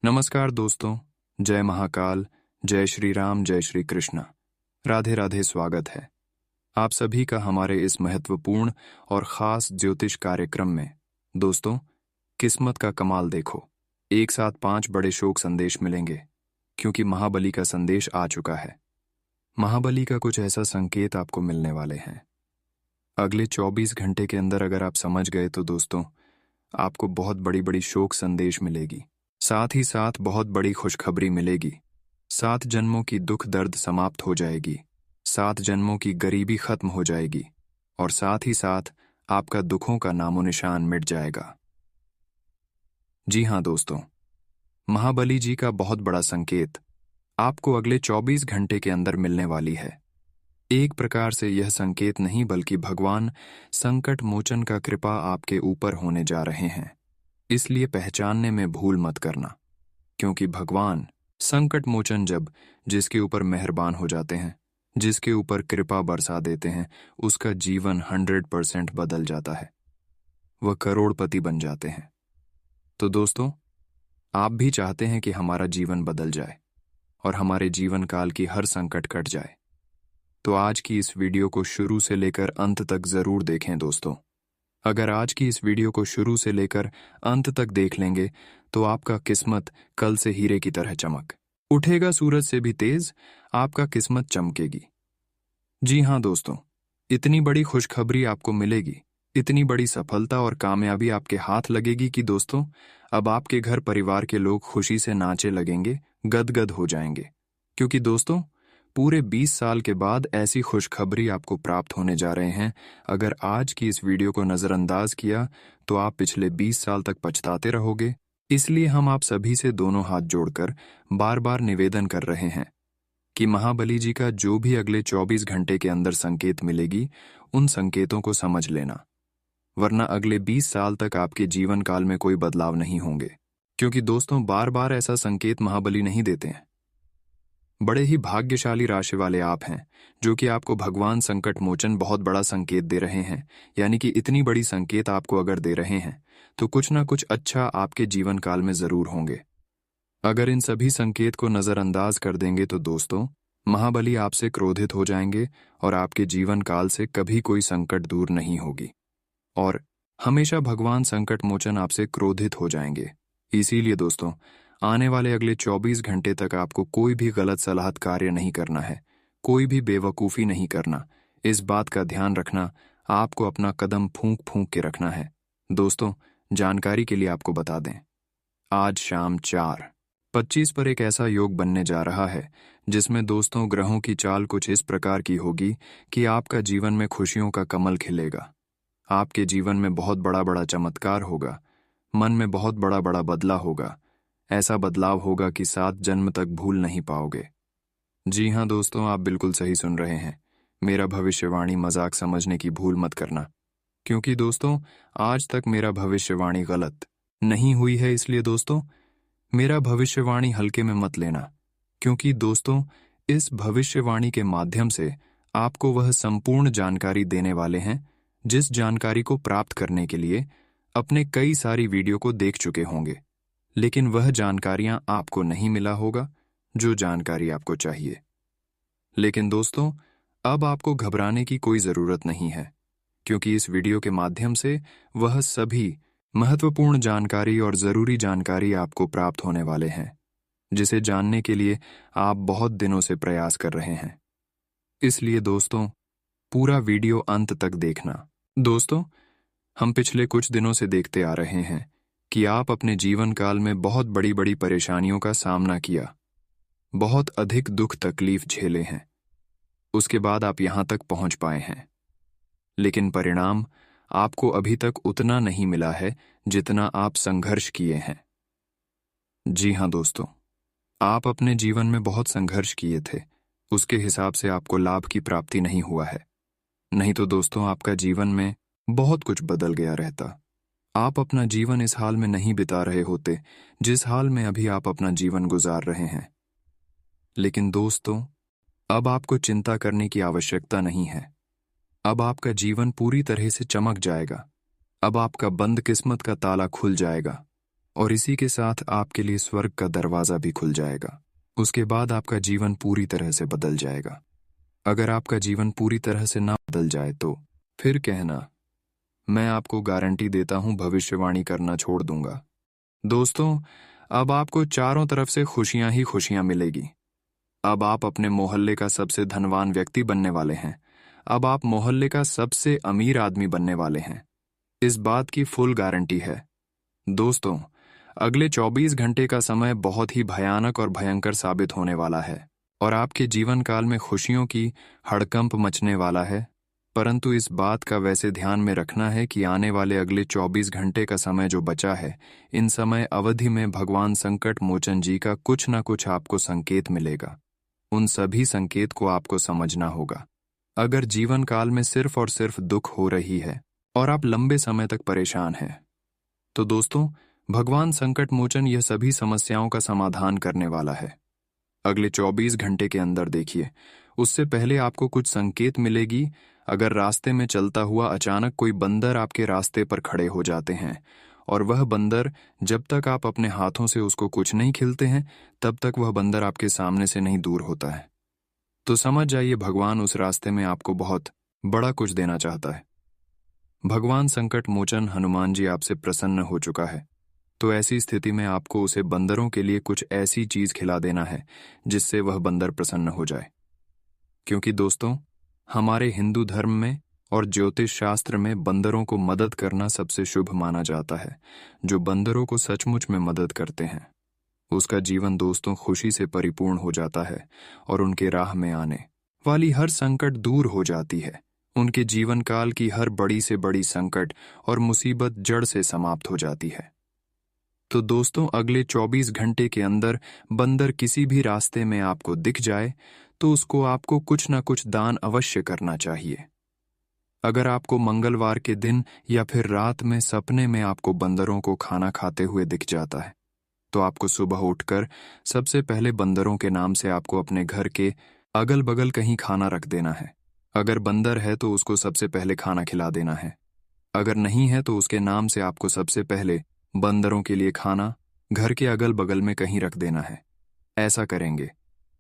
नमस्कार दोस्तों। जय महाकाल, जय श्री राम, जय श्री कृष्णा। राधे राधे। स्वागत है आप सभी का हमारे इस महत्वपूर्ण और खास ज्योतिष कार्यक्रम में। दोस्तों, किस्मत का कमाल देखो। एक साथ 5 बड़े शोक संदेश मिलेंगे क्योंकि महाबली का संदेश आ चुका है। महाबली का कुछ ऐसा संकेत आपको मिलने वाले हैं। अगले 24 घंटे के अंदर अगर आप समझ गए तो दोस्तों, आपको बहुत बड़ी बड़ी शोक संदेश मिलेगी। साथ ही साथ बहुत बड़ी खुशखबरी मिलेगी। 7 जन्मों की दुख दर्द समाप्त हो जाएगी। 7 जन्मों की गरीबी खत्म हो जाएगी और साथ ही साथ आपका दुखों का नामो निशान मिट जाएगा। जी हाँ दोस्तों, महाबली जी का बहुत बड़ा संकेत आपको अगले 24 घंटे के अंदर मिलने वाली है। एक प्रकार से यह संकेत नहीं बल्कि भगवान संकट मोचन का कृपा आपके ऊपर होने जा रहे हैं। इसलिए पहचानने में भूल मत करना, क्योंकि भगवान संकट मोचन जब जिसके ऊपर मेहरबान हो जाते हैं, जिसके ऊपर कृपा बरसा देते हैं, उसका जीवन 100% बदल जाता है। वह करोड़पति बन जाते हैं। तो दोस्तों, आप भी चाहते हैं कि हमारा जीवन बदल जाए और हमारे जीवन काल की हर संकट कट जाए, तो आज की इस वीडियो को शुरू से लेकर अंत तक जरूर देखें दोस्तों। अगर आज की इस वीडियो को शुरू से लेकर अंत तक देख लेंगे तो आपका किस्मत कल से हीरे की तरह चमक उठेगा। सूरज से भी तेज आपका किस्मत चमकेगी। जी हाँ दोस्तों, इतनी बड़ी खुशखबरी आपको मिलेगी, इतनी बड़ी सफलता और कामयाबी आपके हाथ लगेगी कि दोस्तों, अब आपके घर परिवार के लोग खुशी से नाचे लगेंगे, गदगद हो जाएंगे। क्योंकि दोस्तों, पूरे 20 साल के बाद ऐसी खुशखबरी आपको प्राप्त होने जा रहे हैं। अगर आज की इस वीडियो को नज़रअंदाज किया तो आप पिछले 20 साल तक पछताते रहोगे। इसलिए हम आप सभी से दोनों हाथ जोड़कर बार बार निवेदन कर रहे हैं कि महाबली जी का जो भी अगले 24 घंटे के अंदर संकेत मिलेगी, उन संकेतों को समझ लेना, वरना अगले 20 साल तक आपके जीवन काल में कोई बदलाव नहीं होंगे। क्योंकि दोस्तों, बार बार ऐसा संकेत महाबली नहीं देते हैं। बड़े ही भाग्यशाली राशि वाले आप हैं, जो कि आपको भगवान संकट मोचन बहुत बड़ा संकेत दे रहे हैं। यानी कि इतनी बड़ी संकेत आपको अगर दे रहे हैं तो कुछ ना कुछ अच्छा आपके जीवन काल में जरूर होंगे। अगर इन सभी संकेत को नजरअंदाज कर देंगे तो दोस्तों, महाबली आपसे क्रोधित हो जाएंगे और आपके जीवन काल से कभी कोई संकट दूर नहीं होगी और हमेशा भगवान संकट मोचन आपसे क्रोधित हो जाएंगे। इसीलिए दोस्तों, आने वाले अगले 24 घंटे तक आपको कोई भी गलत सलाहत कार्य नहीं करना है, कोई भी बेवकूफ़ी नहीं करना। इस बात का ध्यान रखना, आपको अपना कदम फूंक फूंक के रखना है। दोस्तों, जानकारी के लिए आपको बता दें, आज शाम 4:25 पर एक ऐसा योग बनने जा रहा है जिसमें दोस्तों, ग्रहों की चाल कुछ इस प्रकार की होगी कि आपका जीवन में खुशियों का कमल खिलेगा। आपके जीवन में बहुत बड़ा बड़ा चमत्कार होगा, मन में बहुत बड़ा बड़ा बदलाव होगा। ऐसा बदलाव होगा कि 7 जन्म तक भूल नहीं पाओगे। जी हाँ दोस्तों, आप बिल्कुल सही सुन रहे हैं। मेरा भविष्यवाणी मजाक समझने की भूल मत करना, क्योंकि दोस्तों, आज तक मेरा भविष्यवाणी गलत नहीं हुई है। इसलिए दोस्तों, मेरा भविष्यवाणी हल्के में मत लेना, क्योंकि दोस्तों, इस भविष्यवाणी के माध्यम से आपको वह संपूर्ण जानकारी देने वाले हैं जिस जानकारी को प्राप्त करने के लिए अपने कई सारी वीडियो को देख चुके होंगे, लेकिन वह जानकारियां आपको नहीं मिला होगा जो जानकारी आपको चाहिए। लेकिन दोस्तों, अब आपको घबराने की कोई जरूरत नहीं है, क्योंकि इस वीडियो के माध्यम से वह सभी महत्वपूर्ण जानकारी और जरूरी जानकारी आपको प्राप्त होने वाले हैं, जिसे जानने के लिए आप बहुत दिनों से प्रयास कर रहे हैं। इसलिए दोस्तों, पूरा वीडियो अंत तक देखना। दोस्तों, हम पिछले कुछ दिनों से देखते आ रहे हैं कि आप अपने जीवन काल में बहुत बड़ी बड़ी परेशानियों का सामना किया, बहुत अधिक दुख तकलीफ झेले हैं, उसके बाद आप यहां तक पहुंच पाए हैं। लेकिन परिणाम आपको अभी तक उतना नहीं मिला है जितना आप संघर्ष किए हैं। जी हां दोस्तों, आप अपने जीवन में बहुत संघर्ष किए थे, उसके हिसाब से आपको लाभ की प्राप्ति नहीं हुआ है। नहीं तो दोस्तों, आपका जीवन में बहुत कुछ बदल गया रहता। आप अपना जीवन इस हाल में नहीं बिता रहे होते जिस हाल में अभी आप अपना जीवन गुजार रहे हैं। लेकिन दोस्तों, अब आपको चिंता करने की आवश्यकता नहीं है। अब आपका जीवन पूरी तरह से चमक जाएगा। अब आपका बंद किस्मत का ताला खुल जाएगा। और इसी के साथ आपके लिए स्वर्ग का दरवाजा भी खुल जाएगा। उसके बाद आपका जीवन पूरी तरह से बदल जाएगा। अगर आपका जीवन पूरी तरह से ना बदल जाए तो फिर कहना, मैं आपको गारंटी देता हूं भविष्यवाणी करना छोड़ दूंगा। दोस्तों, अब आपको चारों तरफ से खुशियां ही खुशियां मिलेगी। अब आप अपने मोहल्ले का सबसे धनवान व्यक्ति बनने वाले हैं। अब आप मोहल्ले का सबसे अमीर आदमी बनने वाले हैं। इस बात की फुल गारंटी है। दोस्तों, अगले 24 घंटे का समय बहुत ही भयानक और भयंकर साबित होने वाला है और आपके जीवन काल में खुशियों की हड़कंप मचने वाला है। परंतु इस बात का वैसे ध्यान में रखना है कि आने वाले अगले 24 घंटे का समय जो बचा है, इन समय अवधि में भगवान संकट मोचन जी का कुछ ना कुछ आपको संकेत मिलेगा। उन सभी संकेत को आपको समझना होगा। अगर जीवन काल में सिर्फ और सिर्फ दुख हो रही है और आप लंबे समय तक परेशान हैं, तो दोस्तों, भगवान संकट मोचन यह सभी समस्याओं का समाधान करने वाला है। अगले 24 घंटे के अंदर देखिए, उससे पहले आपको कुछ संकेत मिलेगी। अगर रास्ते में चलता हुआ अचानक कोई बंदर आपके रास्ते पर खड़े हो जाते हैं और वह बंदर, जब तक आप अपने हाथों से उसको कुछ नहीं खिलते हैं, तब तक वह बंदर आपके सामने से नहीं दूर होता है, तो समझ जाइए भगवान उस रास्ते में आपको बहुत बड़ा कुछ देना चाहता है। भगवान संकट मोचन हनुमान जी आपसे प्रसन्न हो चुका है, तो ऐसी स्थिति में आपको उसे बंदरों के लिए कुछ ऐसी चीज खिला देना है जिससे वह बंदर प्रसन्न हो जाए। क्योंकि दोस्तों, हमारे हिंदू धर्म में और ज्योतिष शास्त्र में बंदरों को मदद करना सबसे शुभ माना जाता है। जो बंदरों को सचमुच में मदद करते हैं, उसका जीवन दोस्तों खुशी से परिपूर्ण हो जाता है और उनके राह में आने वाली हर संकट दूर हो जाती है। उनके जीवन काल की हर बड़ी से बड़ी संकट और मुसीबत जड़ से समाप्त हो जाती है। तो दोस्तों, अगले 24 घंटे के अंदर बंदर किसी भी रास्ते में आपको दिख जाए तो उसको आपको कुछ ना कुछ दान अवश्य करना चाहिए। अगर आपको मंगलवार के दिन या फिर रात में सपने में आपको बंदरों को खाना खाते हुए दिख जाता है, तो आपको सुबह उठकर सबसे पहले बंदरों के नाम से आपको अपने घर के अगल बगल कहीं खाना रख देना है। अगर बंदर है तो उसको सबसे पहले खाना खिला देना है। अगर नहीं है तो उसके नाम से आपको सबसे पहले बंदरों के लिए खाना घर के अगल बगल में कहीं रख देना है। ऐसा करेंगे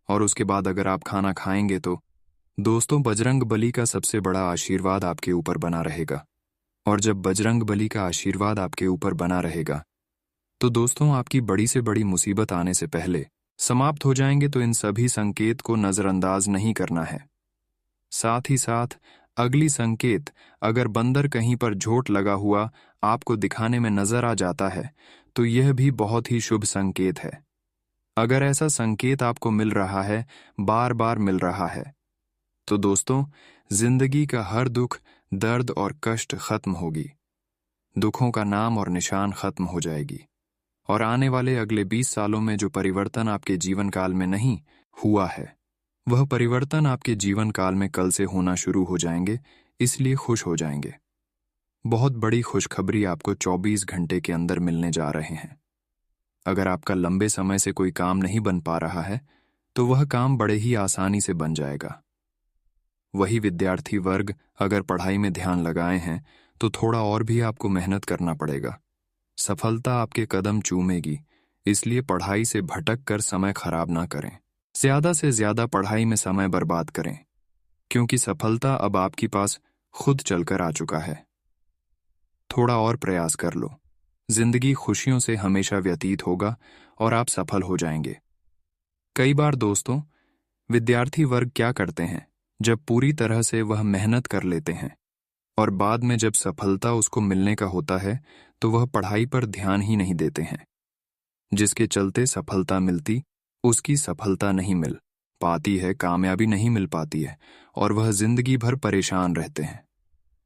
और उसके बाद अगर आप खाना खाएंगे तो दोस्तों, बजरंग बली का सबसे बड़ा आशीर्वाद आपके ऊपर बना रहेगा। और जब बजरंग बली का आशीर्वाद आपके ऊपर बना रहेगा तो दोस्तों, आपकी बड़ी से बड़ी मुसीबत आने से पहले समाप्त हो जाएंगे। तो इन सभी संकेत को नजरअंदाज नहीं करना है। साथ ही साथ अगली संकेत, अगर बंदर कहीं पर झोट लगा हुआ आपको दिखाने में नजर आ जाता है तो यह भी बहुत ही शुभ संकेत है। अगर ऐसा संकेत आपको मिल रहा है, बार बार मिल रहा है, तो दोस्तों, जिंदगी का हर दुख, दर्द और कष्ट खत्म होगी। दुखों का नाम और निशान खत्म हो जाएगी और आने वाले अगले 20 सालों में जो परिवर्तन आपके जीवन काल में नहीं हुआ है, वह परिवर्तन आपके जीवन काल में कल से होना शुरू हो जाएंगे। इसलिए खुश हो जाएंगे। बहुत बड़ी खुशखबरी आपको 24 घंटे के अंदर मिलने जा रहे हैं। अगर आपका लंबे समय से कोई काम नहीं बन पा रहा है तो वह काम बड़े ही आसानी से बन जाएगा। वही विद्यार्थी वर्ग अगर पढ़ाई में ध्यान लगाए हैं तो थोड़ा और भी आपको मेहनत करना पड़ेगा। सफलता आपके कदम चूमेगी, इसलिए पढ़ाई से भटक कर समय खराब ना करें। ज्यादा से ज्यादा पढ़ाई में समय बर्बाद करें, क्योंकि सफलता अब आपके पास खुद चलकर आ चुका है। थोड़ा और प्रयास कर लो। जिंदगी खुशियों से हमेशा व्यतीत होगा और आप सफल हो जाएंगे। कई बार दोस्तों, विद्यार्थी वर्ग क्या करते हैं, जब पूरी तरह से वह मेहनत कर लेते हैं और बाद में जब सफलता उसको मिलने का होता है तो वह पढ़ाई पर ध्यान ही नहीं देते हैं। जिसके चलते सफलता मिलती, उसकी सफलता नहीं मिल पाती है, कामयाबी नहीं मिल पाती है और वह जिंदगी भर परेशान रहते हैं।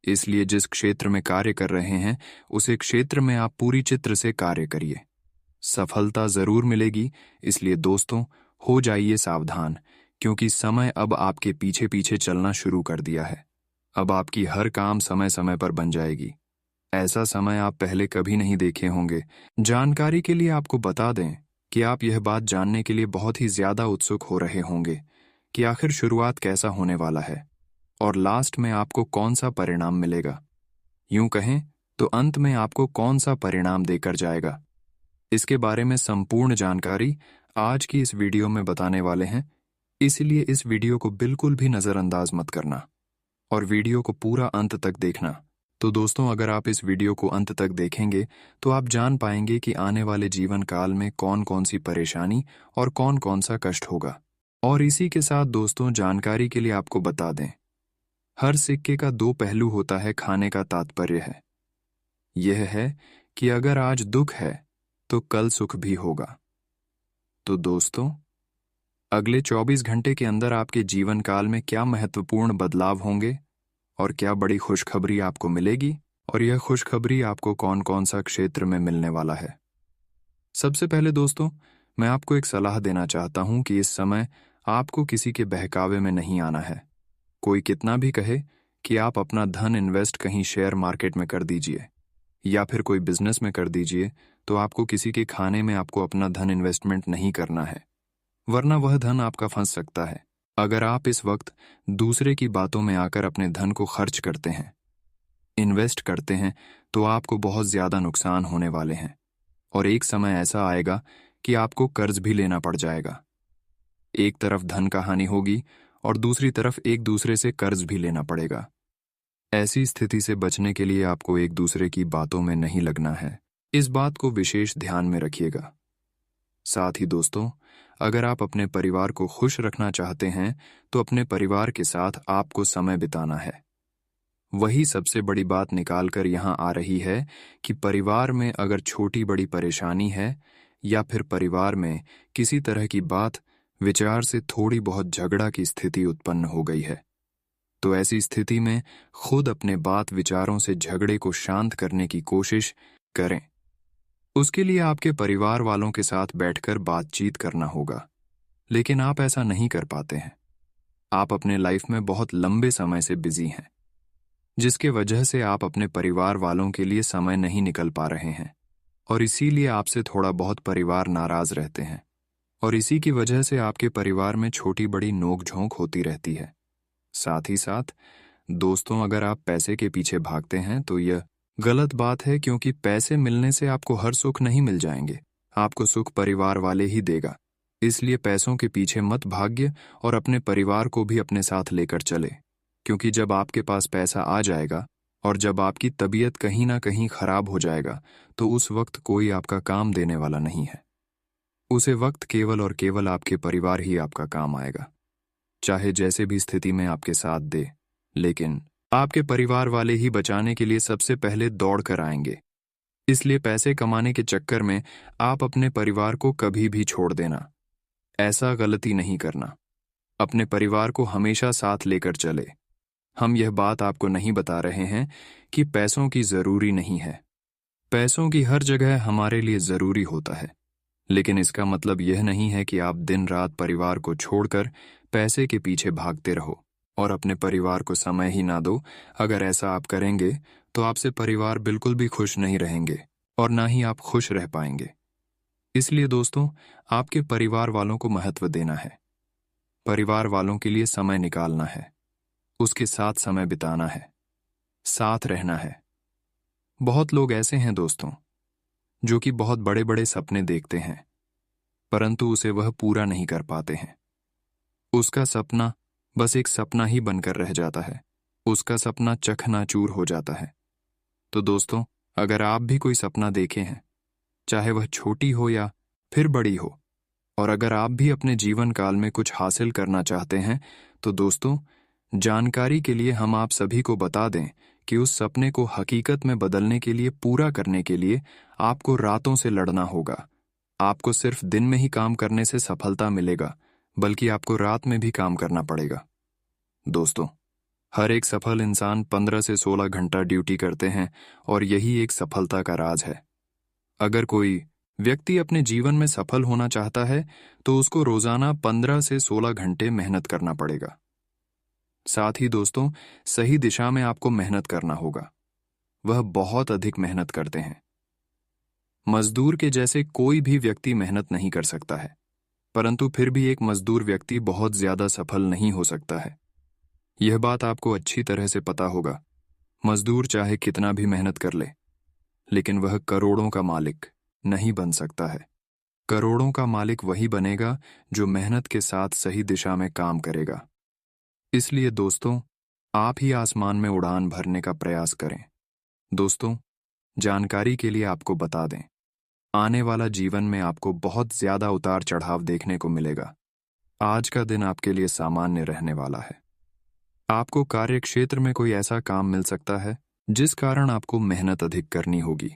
इसलिए जिस क्षेत्र में कार्य कर रहे हैं उसे क्षेत्र में आप पूरी चित्र से कार्य करिए। सफलता जरूर मिलेगी। इसलिए दोस्तों, हो जाइए सावधान, क्योंकि समय अब आपके पीछे पीछे चलना शुरू कर दिया है। अब आपकी हर काम समय समय पर बन जाएगी। ऐसा समय आप पहले कभी नहीं देखे होंगे। जानकारी के लिए आपको बता दें कि आप यह बात जानने के लिए बहुत ही ज्यादा उत्सुक हो रहे होंगे कि आखिर शुरुआत कैसा होने वाला है और लास्ट में आपको कौन सा परिणाम मिलेगा। यूं कहें तो अंत में आपको कौन सा परिणाम देकर जाएगा। इसके बारे में संपूर्ण जानकारी आज की इस वीडियो में बताने वाले हैं, इसलिए इस वीडियो को बिल्कुल भी नज़रअंदाज मत करना और वीडियो को पूरा अंत तक देखना। तो दोस्तों, अगर आप इस वीडियो को अंत तक देखेंगे तो आप जान पाएंगे कि आने वाले जीवन काल में कौन कौन सी परेशानी और कौन कौन सा कष्ट होगा। और इसी के साथ दोस्तों, जानकारी के लिए आपको बता दें, हर सिक्के का दो पहलू होता है। खाने का तात्पर्य है यह है कि अगर आज दुख है तो कल सुख भी होगा। तो दोस्तों, अगले 24 घंटे के अंदर आपके जीवन काल में क्या महत्वपूर्ण बदलाव होंगे और क्या बड़ी खुशखबरी आपको मिलेगी, और यह खुशखबरी आपको कौन कौन सा क्षेत्र में मिलने वाला है। सबसे पहले दोस्तों, मैं आपको एक सलाह देना चाहता हूं कि इस समय आपको किसी के बहकावे में नहीं आना है। कोई कितना भी कहे कि आप अपना धन इन्वेस्ट कहीं शेयर मार्केट में कर दीजिए या फिर कोई बिजनेस में कर दीजिए, तो आपको किसी के खाने में आपको अपना धन इन्वेस्टमेंट नहीं करना है, वरना वह धन आपका फंस सकता है। अगर आप इस वक्त दूसरे की बातों में आकर अपने धन को खर्च करते हैं, इन्वेस्ट करते हैं, तो आपको बहुत ज्यादा नुकसान होने वाले हैं और एक समय ऐसा आएगा कि आपको कर्ज भी लेना पड़ जाएगा। एक तरफ धन का हानि होगी और दूसरी तरफ एक दूसरे से कर्ज भी लेना पड़ेगा। ऐसी स्थिति से बचने के लिए आपको एक दूसरे की बातों में नहीं लगना है। इस बात को विशेष ध्यान में रखिएगा। साथ ही दोस्तों, अगर आप अपने परिवार को खुश रखना चाहते हैं तो अपने परिवार के साथ आपको समय बिताना है। वही सबसे बड़ी बात निकाल कर यहाँ आ रही है कि परिवार में अगर छोटी बड़ी परेशानी है या फिर परिवार में किसी तरह की बात विचार से थोड़ी बहुत झगड़ा की स्थिति उत्पन्न हो गई है, तो ऐसी स्थिति में खुद अपने बात विचारों से झगड़े को शांत करने की कोशिश करें। उसके लिए आपके परिवार वालों के साथ बैठकर बातचीत करना होगा, लेकिन आप ऐसा नहीं कर पाते हैं। आप अपने लाइफ में बहुत लंबे समय से बिजी हैं, जिसके वजह से आप अपने परिवार वालों के लिए समय नहीं निकल पा रहे हैं और इसीलिए आपसे थोड़ा बहुत परिवार नाराज रहते हैं और इसी की वजह से आपके परिवार में छोटी बड़ी नोक-झोंक होती रहती है। साथ ही साथ दोस्तों, अगर आप पैसे के पीछे भागते हैं तो यह गलत बात है, क्योंकि पैसे मिलने से आपको हर सुख नहीं मिल जाएंगे। आपको सुख परिवार वाले ही देगा। इसलिए पैसों के पीछे मत भाग्य और अपने परिवार को भी अपने साथ लेकर चले, क्योंकि जब आपके पास पैसा आ जाएगा और जब आपकी तबीयत कहीं ना कहीं खराब हो जाएगा, तो उस वक्त कोई आपका काम देने वाला नहीं है। उसे वक्त केवल और केवल आपके परिवार ही आपका काम आएगा, चाहे जैसे भी स्थिति में आपके साथ दे। लेकिन आपके परिवार वाले ही बचाने के लिए सबसे पहले दौड़ कर आएंगे। इसलिए पैसे कमाने के चक्कर में आप अपने परिवार को कभी भी छोड़ देना, ऐसा गलती नहीं करना। अपने परिवार को हमेशा साथ लेकर चले। हम यह बात आपको नहीं बता रहे हैं कि पैसों की जरूरी नहीं है। पैसों की हर जगह हमारे लिए जरूरी होता है, लेकिन इसका मतलब यह नहीं है कि आप दिन रात परिवार को छोड़कर पैसे के पीछे भागते रहो और अपने परिवार को समय ही ना दो। अगर ऐसा आप करेंगे तो आपसे परिवार बिल्कुल भी खुश नहीं रहेंगे और ना ही आप खुश रह पाएंगे। इसलिए दोस्तों, आपके परिवार वालों को महत्व देना है, परिवार वालों के लिए समय निकालना है, उसके साथ समय बिताना है, साथ रहना है। बहुत लोग ऐसे हैं दोस्तों, जो कि बहुत बड़े बड़े सपने देखते हैं, परंतु उसे वह पूरा नहीं कर पाते हैं। उसका सपना बस एक सपना ही बनकर रह जाता है, उसका सपना चकनाचूर हो जाता है। तो दोस्तों, अगर आप भी कोई सपना देखे हैं, चाहे वह छोटी हो या फिर बड़ी हो, और अगर आप भी अपने जीवन काल में कुछ हासिल करना चाहते हैं, तो दोस्तों, जानकारी के लिए हम आप सभी को बता दें कि उस सपने को हकीकत में बदलने के लिए, पूरा करने के लिए आपको रातों से लड़ना होगा। आपको सिर्फ दिन में ही काम करने से सफलता मिलेगा, बल्कि आपको रात में भी काम करना पड़ेगा। दोस्तों, हर एक सफल इंसान 15 से 16 घंटा ड्यूटी करते हैं और यही एक सफलता का राज है। अगर कोई व्यक्ति अपने जीवन में सफल होना चाहता है तो उसको रोजाना 15 से 16 घंटे मेहनत करना पड़ेगा। साथ ही दोस्तों, सही दिशा में आपको मेहनत करना होगा। वह बहुत अधिक मेहनत करते हैं। मजदूर के जैसे कोई भी व्यक्ति मेहनत नहीं कर सकता है, परंतु फिर भी एक मजदूर व्यक्ति बहुत ज्यादा सफल नहीं हो सकता है। यह बात आपको अच्छी तरह से पता होगा। मजदूर चाहे कितना भी मेहनत कर ले, लेकिन वह करोड़ों का मालिक नहीं बन सकता है। करोड़ों का मालिक वही बनेगा जो मेहनत के साथ सही दिशा में काम करेगा। इसलिए दोस्तों, आप ही आसमान में उड़ान भरने का प्रयास करें। दोस्तों, जानकारी के लिए आपको बता दें, आने वाला जीवन में आपको बहुत ज्यादा उतार चढ़ाव देखने को मिलेगा। आज का दिन आपके लिए सामान्य रहने वाला है। आपको कार्य क्षेत्र में कोई ऐसा काम मिल सकता है जिस कारण आपको मेहनत अधिक करनी होगी।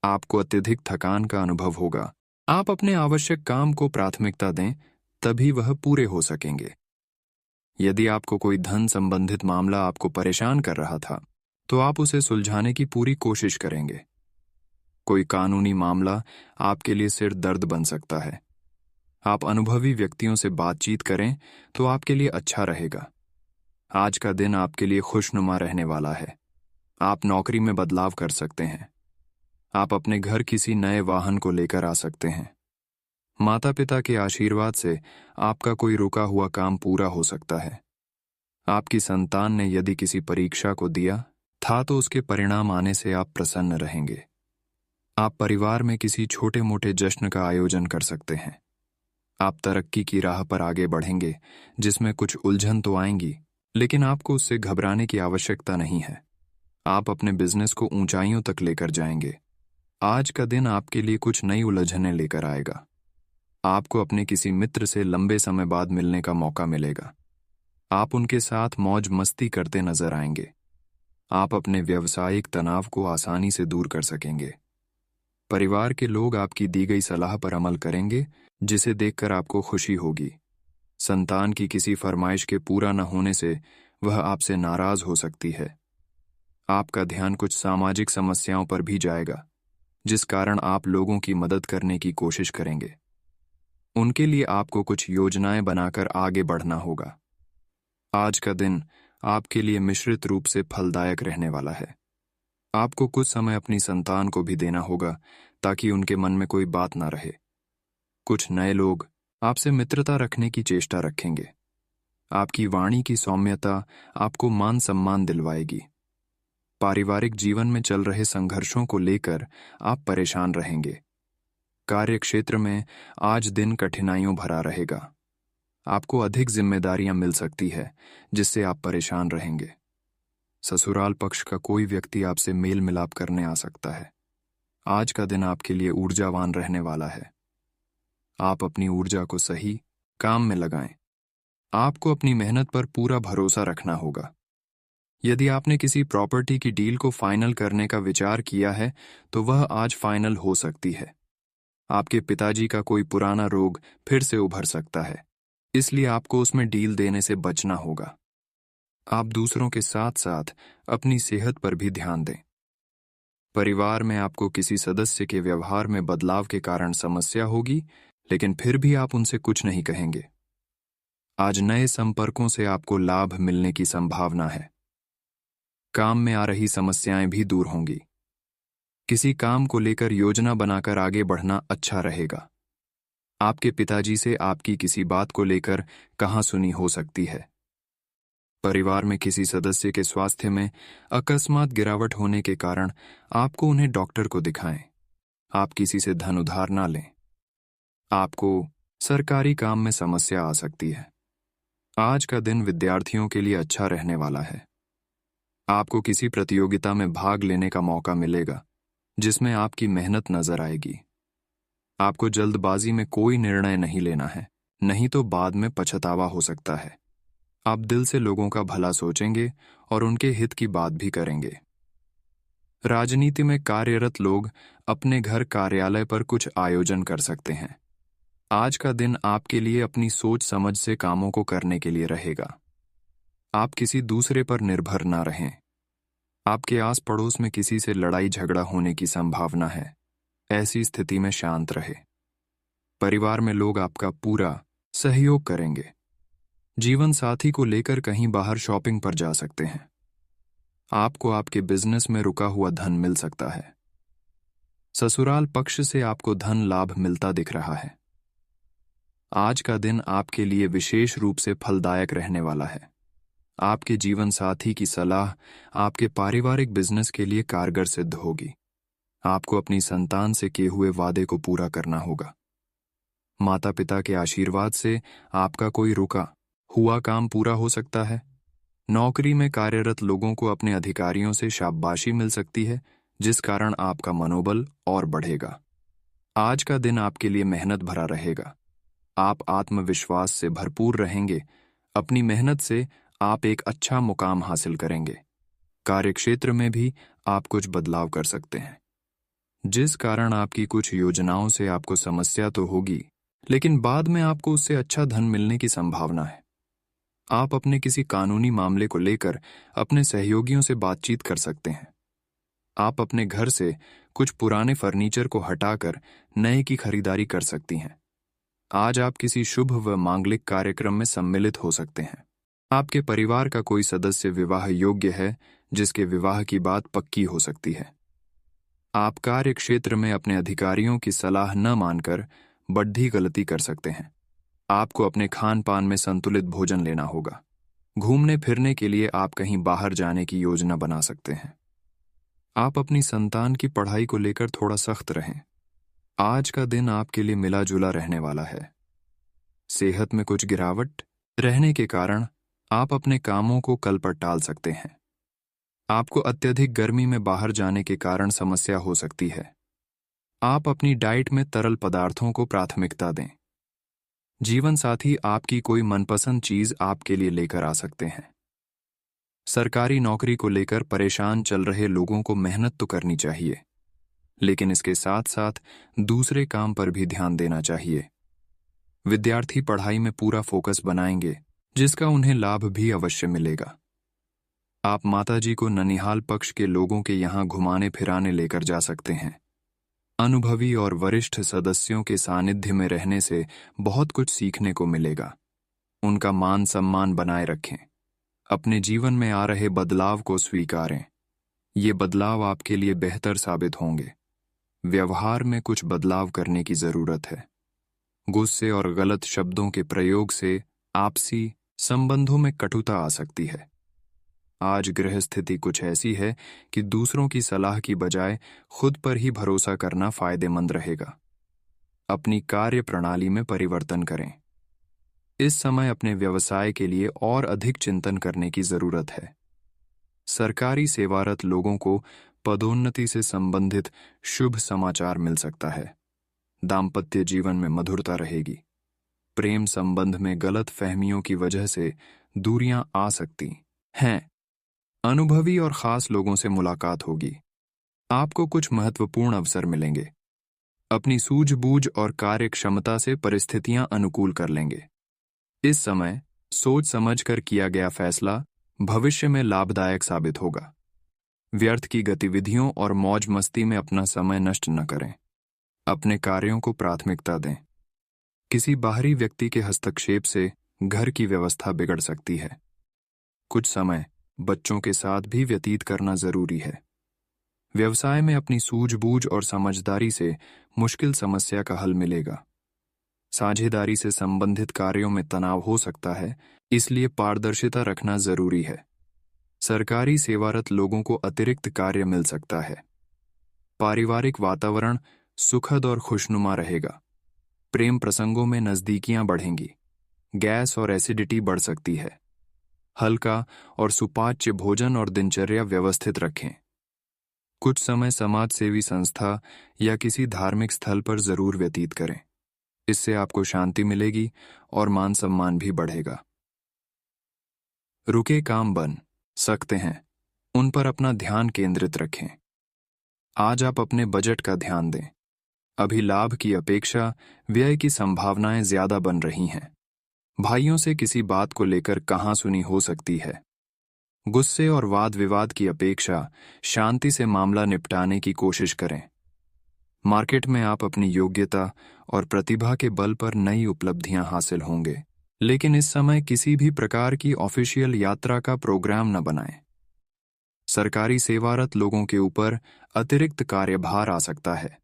आपको अत्यधिक थकान का अनुभव होगा। आप अपने आवश्यक काम को प्राथमिकता दें, तभी वह पूरे हो सकेंगे। यदि आपको कोई धन संबंधित मामला आपको परेशान कर रहा था, तो आप उसे सुलझाने की पूरी कोशिश करेंगे। कोई कानूनी मामला आपके लिए सिर दर्द बन सकता है। आप अनुभवी व्यक्तियों से बातचीत करें तो आपके लिए अच्छा रहेगा। आज का दिन आपके लिए खुशनुमा रहने वाला है। आप नौकरी में बदलाव कर सकते हैं। आप अपने घर किसी नए वाहन को लेकर आ सकते हैं। माता पिता के आशीर्वाद से आपका कोई रुका हुआ काम पूरा हो सकता है। आपकी संतान ने यदि किसी परीक्षा को दिया था तो उसके परिणाम आने से आप प्रसन्न रहेंगे। आप परिवार में किसी छोटे मोटे जश्न का आयोजन कर सकते हैं। आप तरक्की की राह पर आगे बढ़ेंगे, जिसमें कुछ उलझन तो आएंगी, लेकिन आपको उससे घबराने की आवश्यकता नहीं है। आप अपने बिजनेस को ऊंचाइयों तक लेकर जाएंगे। आज का दिन आपके लिए कुछ नई उलझनें लेकर आएगा। आपको अपने किसी मित्र से लंबे समय बाद मिलने का मौका मिलेगा। आप उनके साथ मौज मस्ती करते नजर आएंगे। आप अपने व्यावसायिक तनाव को आसानी से दूर कर सकेंगे। परिवार के लोग आपकी दी गई सलाह पर अमल करेंगे, जिसे देखकर आपको खुशी होगी। संतान की किसी फरमाइश के पूरा न होने से वह आपसे नाराज हो सकती है। आपका ध्यान कुछ सामाजिक समस्याओं पर भी जाएगा, जिस कारण आप लोगों की मदद करने की कोशिश करेंगे। उनके लिए आपको कुछ योजनाएं बनाकर आगे बढ़ना होगा। आज का दिन आपके लिए मिश्रित रूप से फलदायक रहने वाला है। आपको कुछ समय अपनी संतान को भी देना होगा, ताकि उनके मन में कोई बात ना रहे। कुछ नए लोग आपसे मित्रता रखने की चेष्टा रखेंगे। आपकी वाणी की सौम्यता आपको मान सम्मान दिलवाएगी। पारिवारिक जीवन में चल रहे संघर्षों को लेकर आप परेशान रहेंगे। कार्य क्षेत्र में आज दिन कठिनाइयों भरा रहेगा। आपको अधिक जिम्मेदारियां मिल सकती है, जिससे आप परेशान रहेंगे। ससुराल पक्ष का कोई व्यक्ति आपसे मेल मिलाप करने आ सकता है। आज का दिन आपके लिए ऊर्जावान रहने वाला है। आप अपनी ऊर्जा को सही काम में लगाएं। आपको अपनी मेहनत पर पूरा भरोसा रखना होगा। यदि आपने किसी प्रॉपर्टी की डील को फाइनल करने का विचार किया है, तो वह आज फाइनल हो सकती है। आपके पिताजी का कोई पुराना रोग फिर से उभर सकता है, इसलिए आपको उसमें डील देने से बचना होगा। आप दूसरों के साथ साथ अपनी सेहत पर भी ध्यान दें। परिवार में आपको किसी सदस्य के व्यवहार में बदलाव के कारण समस्या होगी, लेकिन फिर भी आप उनसे कुछ नहीं कहेंगे। आज नए संपर्कों से आपको लाभ मिलने की संभावना है। काम में आ रही समस्याएं भी दूर होंगी। किसी काम को लेकर योजना बनाकर आगे बढ़ना अच्छा रहेगा। आपके पिताजी से आपकी किसी बात को लेकर कहासुनी हो सकती है। परिवार में किसी सदस्य के स्वास्थ्य में अकस्मात गिरावट होने के कारण आपको उन्हें डॉक्टर को दिखाएं। आप किसी से धन उधार ना लें। आपको सरकारी काम में समस्या आ सकती है। आज का दिन विद्यार्थियों के लिए अच्छा रहने वाला है। आपको किसी प्रतियोगिता में भाग लेने का मौका मिलेगा, जिसमें आपकी मेहनत नजर आएगी। आपको जल्दबाजी में कोई निर्णय नहीं लेना है, नहीं तो बाद में पछतावा हो सकता है। आप दिल से लोगों का भला सोचेंगे और उनके हित की बात भी करेंगे। राजनीति में कार्यरत लोग अपने घर कार्यालय पर कुछ आयोजन कर सकते हैं। आज का दिन आपके लिए अपनी सोच समझ से कामों को करने के लिए रहेगा। आप किसी दूसरे पर निर्भर ना रहें। आपके आस पड़ोस में किसी से लड़ाई झगड़ा होने की संभावना है। ऐसी स्थिति में शांत रहे। परिवार में लोग आपका पूरा सहयोग करेंगे। जीवन साथी को लेकर कहीं बाहर शॉपिंग पर जा सकते हैं। आपको आपके बिजनेस में रुका हुआ धन मिल सकता है। ससुराल पक्ष से आपको धन लाभ मिलता दिख रहा है। आज का दिन आपके लिए विशेष रूप से फलदायक रहने वाला है। आपके जीवन साथी की सलाह आपके पारिवारिक बिजनेस के लिए कारगर सिद्ध होगी। आपको अपनी संतान से किए हुए वादे को पूरा करना होगा। माता पिता के आशीर्वाद से आपका कोई रुका हुआ काम पूरा हो सकता है। नौकरी में कार्यरत लोगों को अपने अधिकारियों से शाबाशी मिल सकती है, जिस कारण आपका मनोबल और बढ़ेगा। आज का दिन आपके लिए मेहनत भरा रहेगा। आप आत्मविश्वास से भरपूर रहेंगे। अपनी मेहनत से आप एक अच्छा मुकाम हासिल करेंगे। कार्यक्षेत्र में भी आप कुछ बदलाव कर सकते हैं, जिस कारण आपकी कुछ योजनाओं से आपको समस्या तो होगी, लेकिन बाद में आपको उससे अच्छा धन मिलने की संभावना है। आप अपने किसी कानूनी मामले को लेकर अपने सहयोगियों से बातचीत कर सकते हैं। आप अपने घर से कुछ पुराने फर्नीचर को हटाकर नए की खरीदारी कर सकती हैं। आज आप किसी शुभ व मांगलिक कार्यक्रम में सम्मिलित हो सकते हैं। आपके परिवार का कोई सदस्य विवाह योग्य है, जिसके विवाह की बात पक्की हो सकती है। आप कार्य क्षेत्र में अपने अधिकारियों की सलाह न मानकर बड़ी गलती कर सकते हैं। आपको अपने खान पान में संतुलित भोजन लेना होगा। घूमने फिरने के लिए आप कहीं बाहर जाने की योजना बना सकते हैं। आप अपनी संतान की पढ़ाई को लेकर थोड़ा सख्त रहें। आज का दिन आपके लिए मिला जुला रहने वाला है। सेहत में कुछ गिरावट रहने के कारण आप अपने कामों को कल पर टाल सकते हैं। आपको अत्यधिक गर्मी में बाहर जाने के कारण समस्या हो सकती है। आप अपनी डाइट में तरल पदार्थों को प्राथमिकता दें। जीवन साथी आपकी कोई मनपसंद चीज आपके लिए लेकर आ सकते हैं। सरकारी नौकरी को लेकर परेशान चल रहे लोगों को मेहनत तो करनी चाहिए, लेकिन इसके साथ साथ दूसरे काम पर भी ध्यान देना चाहिए। विद्यार्थी पढ़ाई में पूरा फोकस बनाएंगे, जिसका उन्हें लाभ भी अवश्य मिलेगा। आप माताजी को ननिहाल पक्ष के लोगों के यहाँ घुमाने फिराने लेकर जा सकते हैं। अनुभवी और वरिष्ठ सदस्यों के सानिध्य में रहने से बहुत कुछ सीखने को मिलेगा। उनका मान सम्मान बनाए रखें। अपने जीवन में आ रहे बदलाव को स्वीकारें। ये बदलाव आपके लिए बेहतर साबित होंगे। व्यवहार में कुछ बदलाव करने की जरूरत है। गुस्से और गलत शब्दों के प्रयोग से आपसी संबंधों में कटुता आ सकती है। आज गृह स्थिति कुछ ऐसी है कि दूसरों की सलाह की बजाय खुद पर ही भरोसा करना फायदेमंद रहेगा। अपनी कार्य प्रणाली में परिवर्तन करें। इस समय अपने व्यवसाय के लिए और अधिक चिंतन करने की जरूरत है। सरकारी सेवारत लोगों को पदोन्नति से संबंधित शुभ समाचार मिल सकता है। दाम्पत्य जीवन में मधुरता रहेगी। प्रेम संबंध में गलत फहमियों की वजह से दूरियां आ सकती हैं। अनुभवी और खास लोगों से मुलाकात होगी। आपको कुछ महत्वपूर्ण अवसर मिलेंगे। अपनी सूझबूझ और कार्य क्षमता से परिस्थितियां अनुकूल कर लेंगे। इस समय सोच समझकर किया गया फैसला भविष्य में लाभदायक साबित होगा। व्यर्थ की गतिविधियों और मौज मस्ती में अपना समय नष्ट न करें। अपने कार्यों को प्राथमिकता दें। किसी बाहरी व्यक्ति के हस्तक्षेप से घर की व्यवस्था बिगड़ सकती है। कुछ समय बच्चों के साथ भी व्यतीत करना जरूरी है। व्यवसाय में अपनी सूझबूझ और समझदारी से मुश्किल समस्या का हल मिलेगा। साझेदारी से संबंधित कार्यों में तनाव हो सकता है, इसलिए पारदर्शिता रखना जरूरी है। सरकारी सेवारत लोगों को अतिरिक्त कार्य मिल सकता है। पारिवारिक वातावरण सुखद और खुशनुमा रहेगा। प्रेम प्रसंगों में नजदीकियां बढ़ेंगी। गैस और एसिडिटी बढ़ सकती है। हल्का और सुपाच्य भोजन और दिनचर्या व्यवस्थित रखें। कुछ समय समाज सेवी संस्था या किसी धार्मिक स्थल पर जरूर व्यतीत करें। इससे आपको शांति मिलेगी और मान सम्मान भी बढ़ेगा। रुके काम बन सकते हैं, उन पर अपना ध्यान केंद्रित रखें। आज आप अपने बजट का ध्यान दें। अभी लाभ की अपेक्षा व्यय की संभावनाएं ज्यादा बन रही हैं। भाइयों से किसी बात को लेकर कहासुनी हो सकती है। गुस्से और वाद विवाद की अपेक्षा शांति से मामला निपटाने की कोशिश करें। मार्केट में आप अपनी योग्यता और प्रतिभा के बल पर नई उपलब्धियां हासिल होंगे, लेकिन इस समय किसी भी प्रकार की ऑफिशियल यात्रा का प्रोग्राम न बनाएं। सरकारी सेवारत लोगों के ऊपर अतिरिक्त कार्यभार आ सकता है।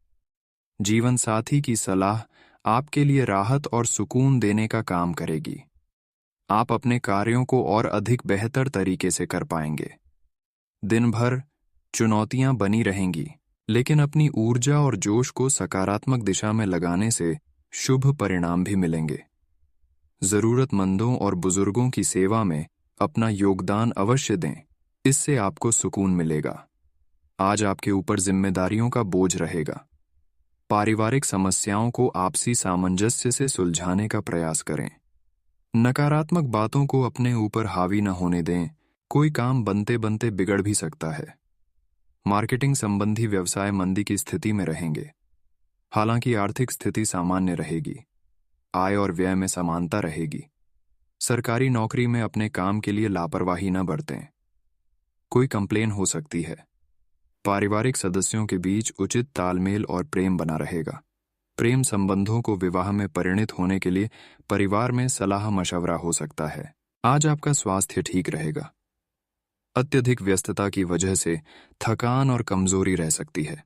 जीवन साथी की सलाह आपके लिए राहत और सुकून देने का काम करेगी। आप अपने कार्यों को और अधिक बेहतर तरीके से कर पाएंगे। दिन भर चुनौतियां बनी रहेंगी, लेकिन अपनी ऊर्जा और जोश को सकारात्मक दिशा में लगाने से शुभ परिणाम भी मिलेंगे। जरूरतमंदों और बुजुर्गों की सेवा में अपना योगदान अवश्य दें, इससे आपको सुकून मिलेगा। आज आपके ऊपर जिम्मेदारियों का बोझ रहेगा। पारिवारिक समस्याओं को आपसी सामंजस्य से सुलझाने का प्रयास करें। नकारात्मक बातों को अपने ऊपर हावी न होने दें, कोई काम बनते बनते बिगड़ भी सकता है। मार्केटिंग संबंधी व्यवसाय मंदी की स्थिति में रहेंगे। हालांकि आर्थिक स्थिति सामान्य रहेगी। आय और व्यय में समानता रहेगी। सरकारी नौकरी में अपने काम के लिए लापरवाही न बरतें। कोई कंप्लेन हो सकती है। पारिवारिक सदस्यों के बीच उचित तालमेल और प्रेम बना रहेगा। प्रेम संबंधों को विवाह में परिणत होने के लिए परिवार में सलाह मशवरा हो सकता है। आज आपका स्वास्थ्य ठीक रहेगा। अत्यधिक व्यस्तता की वजह से थकान और कमजोरी रह सकती है।